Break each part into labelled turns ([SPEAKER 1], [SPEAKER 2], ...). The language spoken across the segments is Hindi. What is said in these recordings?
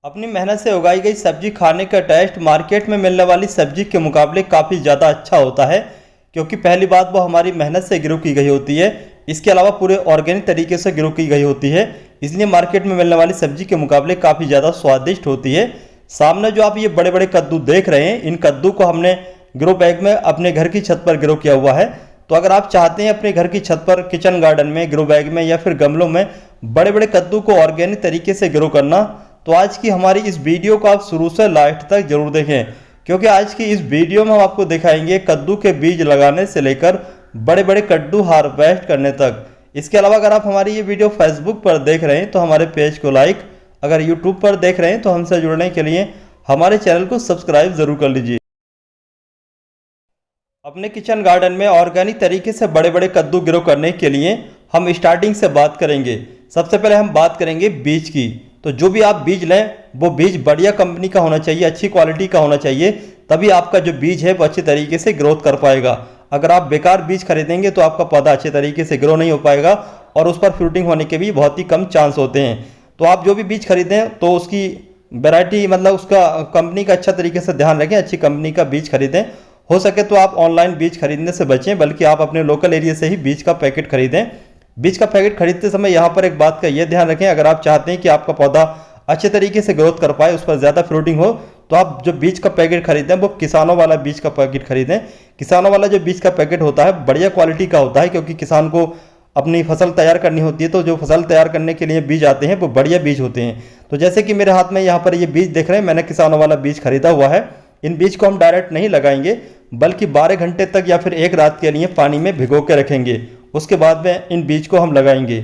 [SPEAKER 1] अपनी मेहनत से उगाई गई सब्जी खाने का टेस्ट मार्केट में मिलने वाली सब्जी के मुकाबले काफ़ी ज़्यादा अच्छा होता है, क्योंकि पहली बात वो हमारी मेहनत से ग्रो की गई होती है। इसके अलावा पूरे ऑर्गेनिक तरीके से ग्रो की गई होती है, इसलिए मार्केट में मिलने वाली सब्जी के मुकाबले काफ़ी ज़्यादा स्वादिष्ट होती है। सामने जो आप ये बड़े बड़े कद्दू देख रहे हैं, इन कद्दू को हमने ग्रो बैग में अपने घर की छत पर ग्रो किया हुआ है। तो अगर आप चाहते हैं अपने घर की छत पर किचन गार्डन में ग्रो बैग में या फिर गमलों में बड़े बड़े कद्दू को ऑर्गेनिक तरीके से ग्रो करना, तो आज की हमारी इस वीडियो को आप शुरू से लास्ट तक जरूर देखें, क्योंकि आज की इस वीडियो में हम आपको दिखाएंगे कद्दू के बीज लगाने से लेकर बड़े बड़े कद्दू हार्वेस्ट करने तक। इसके अलावा अगर आप हमारी ये वीडियो फेसबुक पर देख रहे हैं तो हमारे पेज को लाइक, अगर यूट्यूब पर देख रहे हैं तो हमसे जुड़ने के लिए हमारे चैनल को सब्सक्राइब जरूर कर लीजिए। अपने किचन गार्डन में ऑर्गेनिक तरीके से बड़े बड़े कद्दू ग्रो करने के लिए हम स्टार्टिंग से बात करेंगे। सबसे पहले हम बात करेंगे बीज की। तो जो भी आप बीज लें वो बीज बढ़िया कंपनी का होना चाहिए, अच्छी क्वालिटी का होना चाहिए, तभी आपका जो बीज है वो अच्छे तरीके से ग्रोथ कर पाएगा। अगर आप बेकार बीज खरीदेंगे तो आपका पौधा अच्छे तरीके से ग्रो नहीं हो पाएगा और उस पर फ्रूटिंग होने के भी बहुत ही कम चांस होते हैं। तो आप जो भी बीज खरीदें तो उसकी वैरायटी मतलब उसका कंपनी का अच्छा तरीके से ध्यान रखें, अच्छी कंपनी का बीज खरीदें। हो सके तो आप ऑनलाइन बीज खरीदने से बचें, बल्कि आप अपने लोकल एरिया से ही बीज का पैकेट खरीदें। बीज का पैकेट खरीदते समय यहाँ पर एक बात का यह ध्यान रखें, अगर आप चाहते हैं कि आपका पौधा अच्छे तरीके से ग्रोथ कर पाए, उस पर ज़्यादा फ्रूटिंग हो, तो आप जो बीज का पैकेट खरीदें वो किसानों वाला बीज का पैकेट खरीदें। किसानों वाला जो बीज का पैकेट होता है बढ़िया क्वालिटी का होता है, क्योंकि किसान को अपनी फसल तैयार करनी होती है, तो जो फसल तैयार करने के लिए बीज आते हैं वो बढ़िया बीज होते हैं। तो जैसे कि मेरे हाथ में यहाँ पर ये बीज देख रहे हैं, मैंने किसानों वाला बीज खरीदा हुआ है। इन बीज को हम डायरेक्ट नहीं लगाएंगे, बल्कि 12 घंटे तक या फिर एक रात के लिए पानी में भिगो के रखेंगे। उसके बाद में इन बीज को हम लगाएंगे।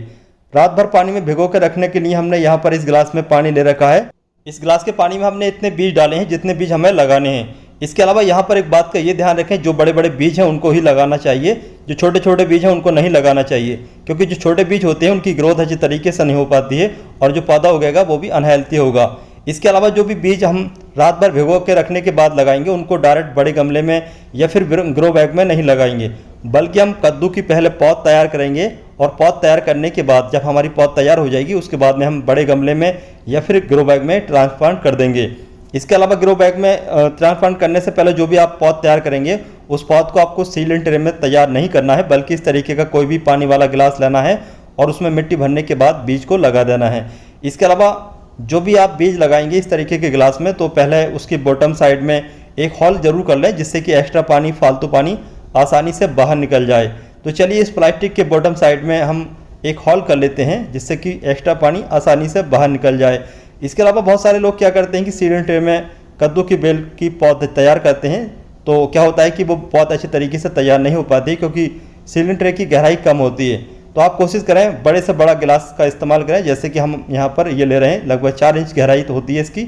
[SPEAKER 1] रात भर पानी में भिगो के रखने के लिए हमने यहाँ पर इस गिलास में पानी ले रखा है। इस गिलास के पानी में हमने इतने बीज डाले हैं जितने बीज हमें लगाने हैं। इसके अलावा यहाँ पर एक बात का ये ध्यान रखें, जो बड़े बड़े बीज हैं उनको ही लगाना चाहिए, जो छोटे छोटे बीज हैं उनको नहीं लगाना चाहिए, क्योंकि जो छोटे बीज होते हैं उनकी ग्रोथ अच्छी तरीके से नहीं हो पाती है और जो पौधा उगेगा वो भी अनहेल्थी होगा। इसके अलावा जो भी बीज हम रात भर भिगो के रखने के बाद लगाएंगे उनको डायरेक्ट बड़े गमले में या फिर ग्रो बैग में नहीं लगाएंगे, बल्कि हम कद्दू की पहले पौध तैयार करेंगे और पौध तैयार करने के बाद जब हमारी पौध तैयार हो जाएगी उसके बाद में हम बड़े गमले में या फिर ग्रो बैग में ट्रांसप्लांट कर देंगे। इसके अलावा ग्रो बैग में ट्रांसप्लांट करने से पहले जो भी आप पौध तैयार करेंगे उस पौध को आपको सील्ड ट्रे में तैयार नहीं करना है, बल्कि इस तरीके का कोई भी पानी वाला गिलास लेना है और उसमें मिट्टी भरने के बाद बीज को लगा देना है। इसके अलावा जो भी आप बीज लगाएंगे इस तरीके के गिलास में, तो पहले उसकी बॉटम साइड में एक हॉल जरूर कर लें, जिससे कि एक्स्ट्रा पानी, फालतू पानी आसानी से बाहर निकल जाए। तो चलिए इस प्लास्टिक के बॉटम साइड में हम एक हॉल कर लेते हैं, जिससे कि एक्स्ट्रा पानी आसानी से बाहर निकल जाए। इसके अलावा बहुत सारे लोग क्या करते हैं कि सीलिंग ट्रे में कद्दू की बेल की पौध तैयार करते हैं, तो क्या होता है कि वो पौध अच्छे तरीके से तैयार नहीं हो पाती, क्योंकि सीलिंग ट्रे की गहराई कम होती है। तो आप कोशिश करें बड़े से बड़ा गिलास का इस्तेमाल करें, जैसे कि हम यहाँ पर ये ले रहे हैं, लगभग 4 इंच गहराई तो होती है इसकी,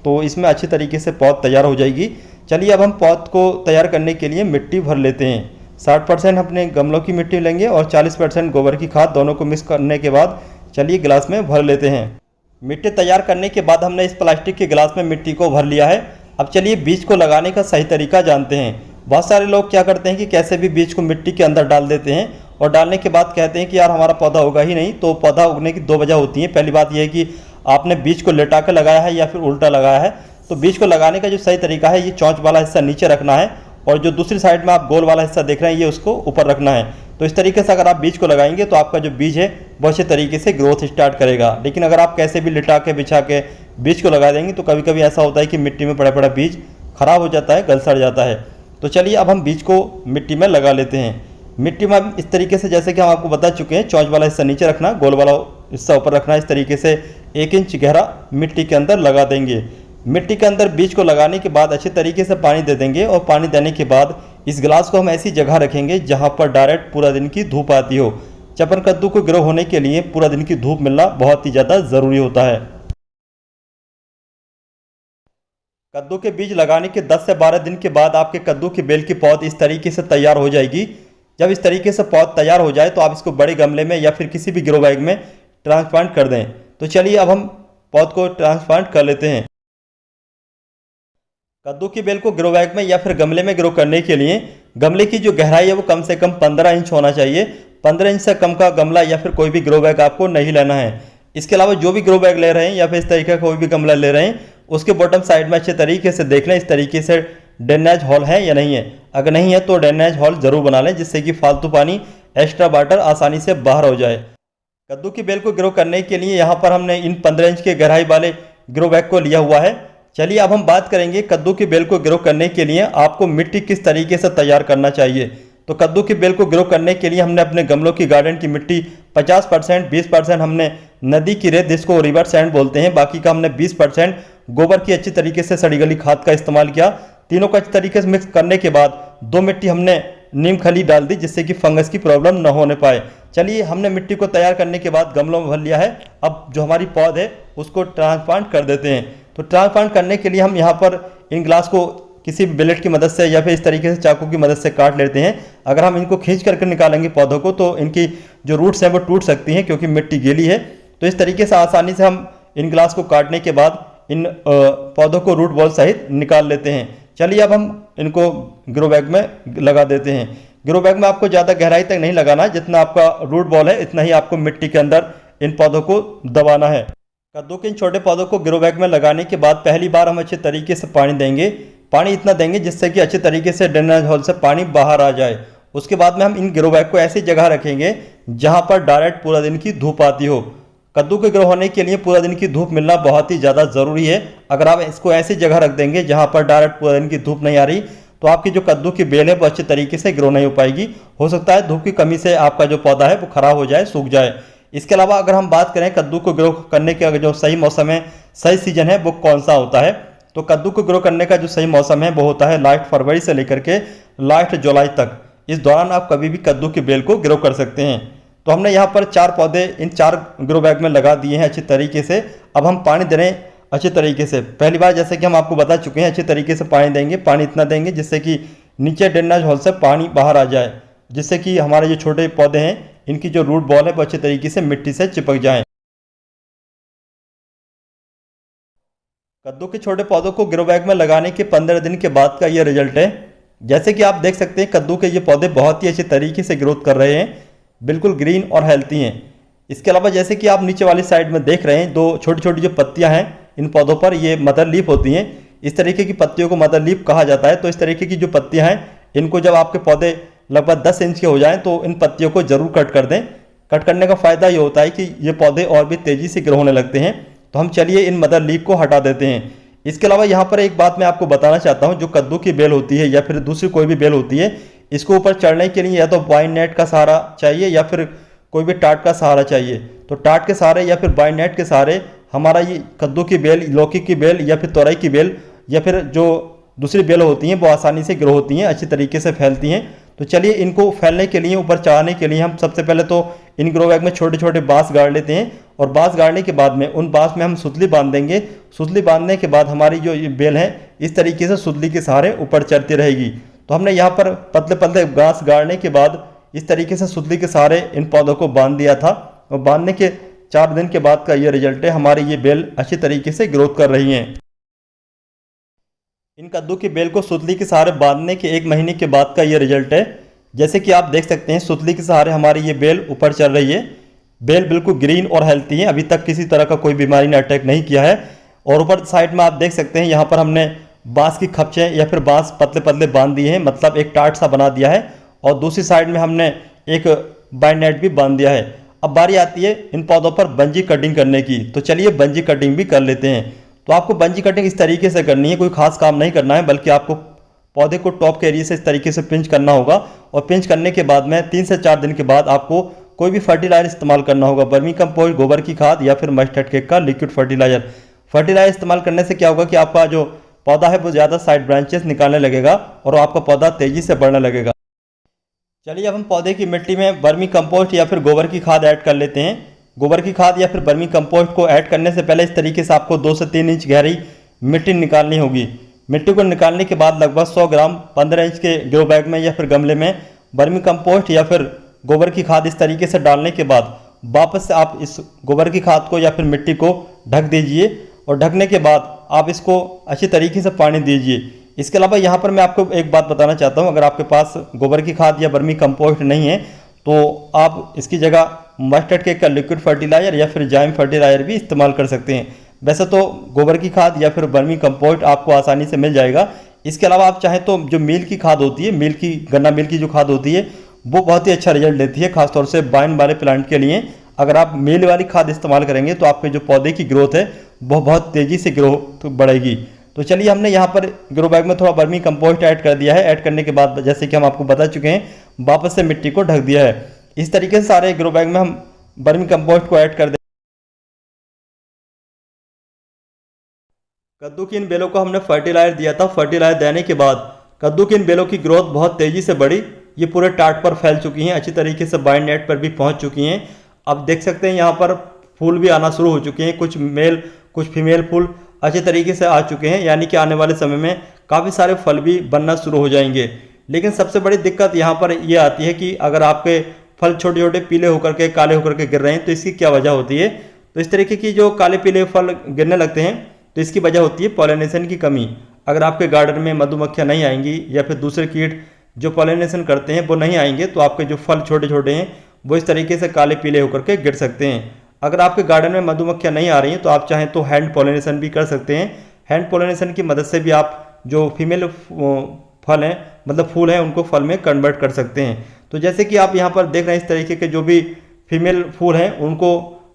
[SPEAKER 1] तो इसमें अच्छी तरीके से पौध तैयार हो जाएगी। चलिए अब हम पौध को तैयार करने के लिए मिट्टी भर लेते हैं। 60% अपने गमलों की मिट्टी लेंगे और 40% गोबर की खाद, दोनों को मिक्स करने के बाद चलिए गिलास में भर लेते हैं। मिट्टी तैयार करने के बाद हमने इस प्लास्टिक के गिलास में मिट्टी को भर लिया है। अब चलिए बीज को लगाने का सही तरीका जानते हैं। बहुत सारे लोग क्या करते हैं कि कैसे भी बीज को मिट्टी के अंदर डाल देते हैं और डालने के बाद कहते हैं कि यार हमारा पौधा होगा ही नहीं। तो पौधा उगने की 2 वजह होती हैं। पहली बात यह है कि आपने बीज को लेटा कर लगाया है या फिर उल्टा लगाया है। तो बीज को लगाने का जो सही तरीका है, ये चोंच वाला हिस्सा नीचे रखना है और जो दूसरी साइड में आप गोल वाला हिस्सा देख रहे हैं ये उसको ऊपर रखना है। तो इस तरीके से अगर आप बीज को लगाएंगे तो आपका जो बीज है वो अच्छे तरीके से ग्रोथ स्टार्ट करेगा। लेकिन अगर आप कैसे भी लिटा के बिछा के बीज को लगा देंगे तो कभी कभी ऐसा होता है कि मिट्टी में पड़ा पड़ा बीज खराब हो जाता है, गल सड़ जाता है। तो चलिए अब हम बीज को मिट्टी में लगा लेते हैं। मिट्टी में इस तरीके से, जैसे कि हम आपको बता चुके हैं, चोंच वाला हिस्सा नीचे रखना, गोल वाला हिस्सा ऊपर रखना। इस तरीके से 1 इंच गहरा मिट्टी के अंदर लगा देंगे। मिट्टी के अंदर बीज को लगाने के बाद अच्छे तरीके से पानी दे देंगे और पानी देने के बाद इस गिलास को हम ऐसी जगह रखेंगे जहां पर डायरेक्ट पूरा दिन की धूप आती हो। चपन कद्दू को ग्रो होने के लिए पूरा दिन की धूप मिलना बहुत ही ज़्यादा ज़रूरी होता है। कद्दू के बीज लगाने के 10 से 12 दिन के बाद आपके कद्दू की बेल की पौध इस तरीके से तैयार हो जाएगी। जब इस तरीके से पौध तैयार हो जाए तो आप इसको बड़े गमले में या फिर किसी भी ग्रो बैग में ट्रांसप्लांट कर दें। तो चलिए अब हम पौध को ट्रांसप्लांट कर लेते हैं। कद्दू की बेल को ग्रो बैग में या फिर गमले में ग्रो करने के लिए गमले की जो गहराई है वो कम से कम 15 इंच होना चाहिए। 15 इंच से कम का गमला या फिर कोई भी ग्रो बैग आपको नहीं लेना है। इसके अलावा जो भी ग्रो बैग ले रहे हैं या फिर इस तरीके का कोई भी गमला ले रहे हैं, उसके बॉटम साइड में अच्छे तरीके से देख लें इस तरीके से ड्रेनेज हॉल है या नहीं है। अगर नहीं है तो ड्रेनेज हॉल जरूर बना लें, जिससे कि फालतू पानी, एक्स्ट्रा वाटर आसानी से बाहर हो जाए। कद्दू की बेल को ग्रो करने के लिए यहाँ पर हमने इन 15 इंच के गहराई वाले ग्रो बैग को लिया हुआ है। चलिए अब हम बात करेंगे कद्दू की बेल को ग्रो करने के लिए आपको मिट्टी किस तरीके से तैयार करना चाहिए। तो कद्दू की बेल को ग्रो करने के लिए हमने अपने गमलों की गार्डन की मिट्टी 50%, 20% हमने नदी की रेत जिसको रिवर सैंड बोलते हैं, बाकी का हमने 20% गोबर की अच्छी तरीके से सड़ी गली खाद का इस्तेमाल किया। तीनों को अच्छी तरीके से मिक्स करने के बाद 2 मिट्टी हमने नीम खली डाल दी, जिससे कि फंगस की प्रॉब्लम न होने पाए। चलिए हमने मिट्टी को तैयार करने के बाद गमलों में भर लिया है। अब जो हमारी पौध है उसको ट्रांसप्लांट कर देते हैं। तो ट्रांसप्लांट करने के लिए हम यहाँ पर इन ग्लास को किसी भी ब्लेड की मदद से या फिर इस तरीके से चाकू की मदद से काट लेते हैं। अगर हम इनको खींच करके निकालेंगे पौधों को तो इनकी जो रूट्स हैं वो टूट सकती हैं, क्योंकि मिट्टी गीली है। तो इस तरीके से आसानी से हम इन ग्लास को काटने के बाद इन पौधों को रूट बॉल सहित निकाल लेते हैं। चलिए अब हम इनको ग्रो बैग में लगा देते हैं। ग्रो बैग में आपको ज़्यादा गहराई तक नहीं लगाना, जितना आपका रूट बॉल है इतना ही आपको मिट्टी के अंदर इन पौधों को दबाना है। कद्दू के इन छोटे पौधों को ग्रो बैग में लगाने के बाद पहली बार हम अच्छे तरीके से पानी देंगे। पानी इतना देंगे जिससे कि अच्छे तरीके से ड्रेनेज होल से पानी बाहर आ जाए। उसके बाद में हम इन ग्रो बैग को ऐसी जगह रखेंगे जहाँ पर डायरेक्ट पूरा दिन की धूप आती हो। कद्दू के ग्रो होने के लिए पूरा दिन की धूप मिलना बहुत ही ज़्यादा ज़रूरी है। अगर आप इसको ऐसी जगह रख देंगे जहाँ पर डायरेक्ट पूरा दिन की धूप नहीं आ रही, तो आपकी जो कद्दू की बेल है वो अच्छे तरीके से ग्रो नहीं हो पाएगी। हो सकता है धूप की कमी से आपका जो पौधा है वो खराब हो जाए, सूख जाए। इसके अलावा अगर हम बात करें कद्दू को ग्रो करने के जो सही मौसम है, सही सीजन है, वो कौन सा होता है, तो कद्दू को ग्रो करने का जो सही मौसम है वो होता है लास्ट फरवरी से लेकर के लास्ट जुलाई तक। इस दौरान आप कभी भी कद्दू की बेल को ग्रो कर सकते हैं। तो हमने यहाँ पर 4 पौधे इन 4 ग्रो बैग में लगा दिए हैं अच्छी तरीके से। अब हम पानी दे रहे हैं अच्छे तरीके से। पहली बार जैसे कि हम आपको बता चुके हैं, अच्छे तरीके से पानी देंगे। पानी इतना देंगे जिससे कि नीचे ड्रेनेज होल से पानी बाहर आ जाए, जिससे कि हमारे जो छोटे पौधे हैं इनकी जो रूट बॉल है वो अच्छे तरीके से मिट्टी से चिपक जाए। कद्दू के छोटे पौधों को ग्रो बैग में लगाने के 15 दिन के बाद का ये रिजल्ट है। जैसे कि आप देख सकते हैं कद्दू के ये पौधे बहुत ही अच्छे तरीके से ग्रोथ कर रहे हैं, बिल्कुल ग्रीन और हेल्थी हैं। इसके अलावा जैसे कि आप नीचे वाली साइड में देख रहे हैं, 2 छोटी छोटी जो पत्तियां हैं इन पौधों पर, ये मदर लीफ होती हैं। इस तरीके की पत्तियों को मदर लीफ कहा जाता है। तो इस तरीके की जो पत्तियां हैं इनको जब आपके पौधे लगभग 10 इंच के हो जाएं तो इन पत्तियों को जरूर कट कर दें। कट करने का फ़ायदा ये होता है कि ये पौधे और भी तेज़ी से ग्रो होने लगते हैं। तो हम चलिए इन मदर लीफ को हटा देते हैं। इसके अलावा यहाँ पर एक बात मैं आपको बताना चाहता हूँ, जो कद्दू की बेल होती है या फिर दूसरी कोई भी बेल होती है, इसको ऊपर चढ़ने के लिए या तो वाइन नेट का सहारा चाहिए या फिर कोई भी टाट का सहारा चाहिए। तो टाट के सहारे या फिर वाइन नेट के सहारे हमारा ये कद्दू की बेल, लौकी की बेल या फिर तोरई की बेल या फिर जो दूसरी बेल होती हैं वो आसानी से ग्रो होती हैं, अच्छी तरीके से फैलती हैं। तो चलिए इनको फैलने के लिए, ऊपर चढ़ाने के लिए हम सबसे पहले तो इन ग्रो बैग में छोटे छोटे बांस गाड़ लेते हैं। और बांस गाड़ने के बाद में उन बांस में हम सुतली बांध देंगे। सुतली बांधने के बाद हमारी जो ये बेल है इस तरीके से सुतली के सहारे ऊपर चढ़ती रहेगी। तो हमने यहाँ पर पतले पतले बांस गाड़ने के बाद इस तरीके से सुतली के सहारे इन पौधों को बांध दिया था। और बांधने के 4 दिन के बाद का ये रिजल्ट है, हमारी ये बेल अच्छी तरीके से ग्रोथ कर रही हैं। इन कद्दू की बेल को सुतली के सहारे बांधने के 1 महीने के बाद का ये रिजल्ट है। जैसे कि आप देख सकते हैं सुतली के सहारे हमारी ये बेल ऊपर चल रही है। बेल बिल्कुल ग्रीन और हेल्थी है, अभी तक किसी तरह का कोई बीमारी ने अटैक नहीं किया है। और ऊपर साइड में आप देख सकते हैं यहाँ पर हमने बांस की खपचे या फिर बांस पतले पतले बांध दिए हैं, मतलब एक टाट सा बना दिया है। और दूसरी साइड में हमने एक बाइन नेट भी बांध दिया है। अब बारी आती है इन पौधों पर बंजी कटिंग करने की। तो चलिए बंजी कटिंग भी कर लेते हैं। तो आपको बंजी कटिंग इस तरीके से करनी है, कोई खास काम नहीं करना है, बल्कि आपको पौधे को टॉप के एरिया से इस तरीके से पिंच करना होगा। और पिंच करने के बाद में 3 से 4 दिन के बाद आपको कोई भी फर्टिलाइजर इस्तेमाल करना होगा, वर्मी कंपोस्ट, गोबर की खाद या फिर मस्टर्ड केक का लिक्विड फर्टिलाइजर। फर्टिलाइजर इस्तेमाल करने से क्या होगा कि आपका जो पौधा है वो ज़्यादा साइड ब्रांचेस निकालने लगेगा और आपका पौधा तेज़ी से बढ़ने लगेगा। चलिए अब हम पौधे की मिट्टी में वर्मी कंपोस्ट या फिर गोबर की खाद ऐड कर लेते हैं। गोबर की खाद या फिर वर्मी कंपोस्ट को ऐड करने से पहले इस तरीके से आपको 2 से 3 इंच गहरी मिट्टी निकालनी होगी। मिट्टी को निकालने के बाद लगभग 100 ग्राम 15 इंच के ग्रो बैग में या फिर गमले में वर्मी कंपोस्ट या फिर गोबर की खाद इस तरीके से डालने के बाद वापस से आप इस गोबर की खाद को या फिर मिट्टी को ढक दीजिए। और ढकने के बाद आप इसको अच्छी तरीके से पानी दीजिए। इसके अलावा यहाँ पर मैं आपको एक बात बताना चाहता हूँ, अगर आपके पास गोबर की खाद या वर्मी कंपोस्ट नहीं है तो आप इसकी जगह मस्टर्ड केक का लिक्विड फर्टिलाइजर या फिर जाइम फर्टिलाइजर भी इस्तेमाल कर सकते हैं। वैसे तो गोबर की खाद या फिर वर्मी कंपोस्ट आपको आसानी से मिल जाएगा। इसके अलावा आप चाहें तो जो मील की खाद होती है, मील की गन्ना मील की जो खाद होती है वो बहुत ही अच्छा रिजल्ट देती है, खासतौर से वाइन वाले प्लांट के लिए। अगर आप मील वाली खाद इस्तेमाल करेंगे तो आपके जो पौधे की ग्रोथ है वो बहुत तेज़ी से ग्रोथ बढ़ेगी। तो चलिए हमने यहाँ पर ग्रो बैग में थोड़ा वर्मी कंपोस्ट ऐड कर दिया है। ऐड करने के बाद जैसे कि हम आपको बता चुके हैं वापस से मिट्टी को ढक दिया है। इस तरीके से सारे ग्रो बैग में हम वर्मी कंपोस्ट को ऐड कर दें। कद्दू की इन बेलों को हमने फर्टिलाइजर दिया था। फर्टिलाइजर देने के बाद कद्दू की इन बेलों की ग्रोथ बहुत तेज़ी से बढ़ी। ये पूरे टाट पर फैल चुकी हैं, अच्छी तरीके से बाइंड नेट पर भी पहुंच चुकी हैं। अब देख सकते हैं यहाँ पर फूल भी आना शुरू हो चुके हैं, कुछ मेल कुछ फीमेल फूल अच्छे तरीके से आ चुके हैं, यानी कि आने वाले समय में काफ़ी सारे फल भी बनना शुरू हो जाएंगे। लेकिन सबसे बड़ी दिक्कत यहाँ पर ये आती है कि अगर आपके फल छोटे छोटे पीले होकर के काले होकर के गिर रहे हैं तो इसकी क्या वजह होती है। तो इस तरीके की जो काले पीले फल गिरने लगते हैं तो इसकी वजह होती है पॉलिनेशन की कमी। अगर आपके गार्डन में मधुमक्खियाँ नहीं आएंगी या फिर दूसरे कीट जो पॉलिनेशन करते हैं वो नहीं आएंगे तो आपके जो फल छोटे छोटे हैं वो इस तरीके से काले पीले होकर के गिर सकते हैं। अगर आपके गार्डन में मधुमक्खियाँ नहीं आ रही हैं तो आप चाहें तो हैंड पॉलिनेशन भी कर सकते हैं। हैंड पॉलिनेशन की मदद से भी आप जो फीमेल फल हैं मतलब फूल हैं उनको फल में कन्वर्ट कर सकते हैं। तो जैसे कि आप यहाँ पर देख रहे हैं इस तरीके के जो भी फीमेल फूल हैं उनको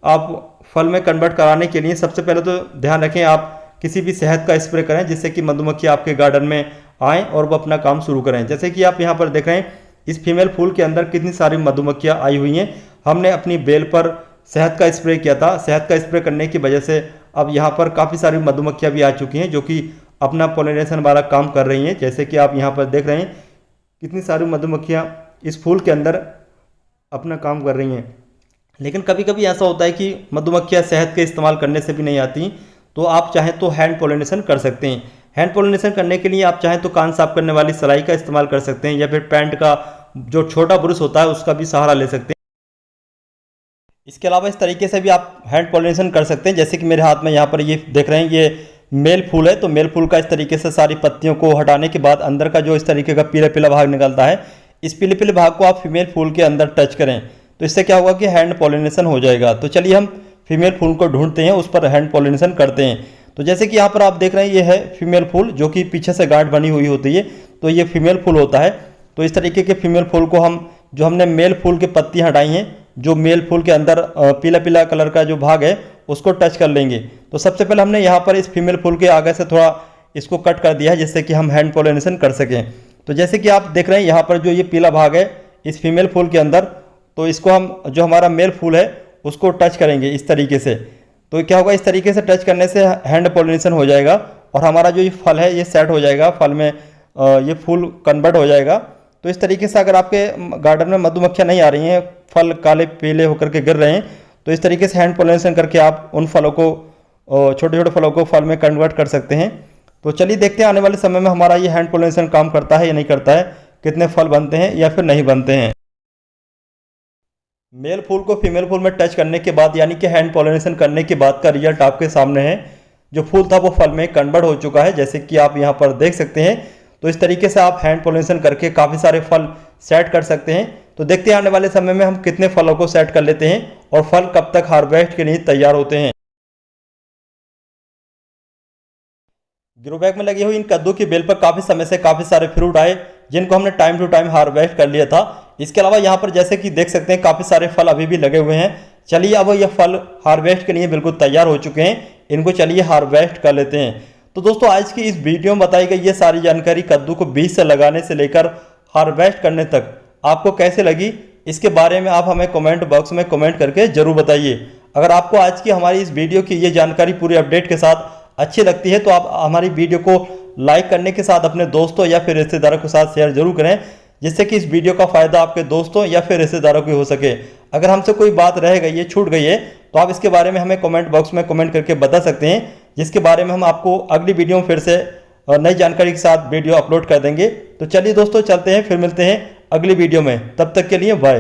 [SPEAKER 1] आप फल में कन्वर्ट कराने के लिए सबसे पहले तो ध्यान रखें आप किसी भी शहद का स्प्रे करें जिससे कि मधुमक्खी आपके गार्डन में आएँ और वो अपना काम शुरू करें। जैसे कि आप यहाँ पर देख रहे हैं इस फीमेल फूल के अंदर कितनी सारी मधुमक्खियाँ आई हुई हैं। हमने अपनी बेल पर शहद का स्प्रे किया था। शहद का स्प्रे करने की वजह से अब यहाँ पर काफ़ी सारी मधुमक्खियाँ भी आ चुकी हैं जो कि अपना पॉलिनेशन वाला काम कर रही हैं। जैसे कि आप यहाँ पर देख रहे हैं कितनी सारी मधुमक्खियाँ इस फूल के अंदर अपना काम कर रही हैं। लेकिन कभी कभी ऐसा होता है कि मधुमक्खियाँ शहद के इस्तेमाल करने से भी नहीं आती, तो आप चाहें तो हैंड पॉलिनेशन कर सकते हैं। हैंड पॉलिनेशन करने के लिए आप चाहें तो कान साफ करने वाली सलाई का इस्तेमाल कर सकते हैं या फिर पैंट का जो छोटा ब्रश होता है उसका भी सहारा ले सकते हैं। इसके अलावा इस तरीके से भी आप हैंड पॉलिनेशन कर सकते हैं। जैसे कि मेरे हाथ में यहाँ पर ये देख रहे हैं ये मेल फूल है, तो मेल फूल का इस तरीके से सारी पत्तियों को हटाने के बाद अंदर का जो इस तरीके का पीला पीला भाग निकलता है, इस पीले पीले भाग को आप फीमेल फूल के अंदर टच करें तो इससे क्या होगा कि हैंड पॉलिनेशन हो जाएगा। तो चलिए हम फीमेल फूल को ढूंढते हैं, उस पर हैंड पॉलिनेशन करते हैं। तो जैसे कि यहाँ पर आप देख रहे हैं ये है फीमेल फूल जो कि पीछे से गांठ बनी हुई होती है, तो ये फीमेल फूल होता है। तो इस तरीके के फीमेल फूल को हम जो हमने मेल फूल की पत्ती हटाई हैं, जो मेल फूल के अंदर पीला पीला कलर का जो भाग है उसको टच कर लेंगे। तो सबसे पहले हमने यहाँ पर इस फीमेल फूल के आगे से थोड़ा इसको कट कर दिया है जिससे कि हम हैंड पॉलिनेशन कर सकें। तो जैसे कि आप देख रहे हैं यहाँ पर जो ये पीला भाग है इस फीमेल फूल के अंदर, तो इसको हम जो हमारा मेल फूल है उसको टच करेंगे इस तरीके से। तो क्या होगा, इस तरीके से टच करने से हैंड पॉलिनेशन हो जाएगा और हमारा जो ये फल है ये सेट हो जाएगा, फल में ये फूल कन्वर्ट हो जाएगा। तो इस तरीके से अगर आपके गार्डन में मधुमक्खियाँ नहीं आ रही हैं, फल काले पीले होकर के गिर रहे हैं, तो इस तरीके से हैंड पॉलिनेशन करके आप उन फलों को छोटे छोटे फलों को फल में कन्वर्ट कर सकते हैं। तो चलिए देखते हैं आने वाले समय में हमारा ये हैंड पॉलिनेशन काम करता है या नहीं करता है, कितने फल बनते हैं या फिर नहीं बनते हैं। मेल फूल को फीमेल फूल में टच करने के बाद यानी कि हैंड पॉलिनेशन करने के बाद का रिजल्ट आपके सामने है। जो फूल था वो फल में कन्वर्ट हो चुका है जैसे कि आप यहाँ पर देख सकते हैं। तो इस तरीके से आप हैंड पॉलिनेशन करके काफ़ी सारे फल सेट कर सकते हैं। तो देखते हैं आने वाले समय में हम कितने फलों को सेट कर लेते हैं और फल कब तक हार्वेस्ट के लिए तैयार होते हैं। ग्रो बैग में लगी हुई इन कद्दू की बेल पर काफ़ी समय से काफ़ी सारे फ्रूट आए जिनको हमने टाइम टू टाइम हार्वेस्ट कर लिया था। इसके अलावा यहाँ पर जैसे कि देख सकते हैं काफ़ी सारे फल अभी भी लगे हुए हैं। चलिए अब ये फल हार्वेस्ट के लिए बिल्कुल तैयार हो चुके हैं, इनको चलिए हार्वेस्ट कर लेते हैं। तो दोस्तों आज की इस वीडियो में बताई गई ये सारी जानकारी कद्दू को बीज से लगाने से लेकर हार्वेस्ट करने तक आपको कैसे लगी, इसके बारे में आप हमें कमेंट बॉक्स में कमेंट करके जरूर बताइए। अगर आपको आज की हमारी इस वीडियो की ये जानकारी पूरी अपडेट के साथ अच्छी लगती है तो आप हमारी वीडियो को लाइक करने के साथ अपने दोस्तों या फिर रिश्तेदारों के साथ शेयर जरूर करें जिससे कि इस वीडियो का फ़ायदा आपके दोस्तों या फिर रिश्तेदारों को हो सके। अगर हमसे कोई बात रह गई है, छूट गई है, तो आप इसके बारे में हमें कमेंट बॉक्स में कमेंट करके बता सकते हैं जिसके बारे में हम आपको अगली वीडियो में फिर से नई जानकारी के साथ वीडियो अपलोड कर देंगे। तो चलिए दोस्तों चलते हैं, फिर मिलते हैं अगली वीडियो में, तब तक के लिए बाय।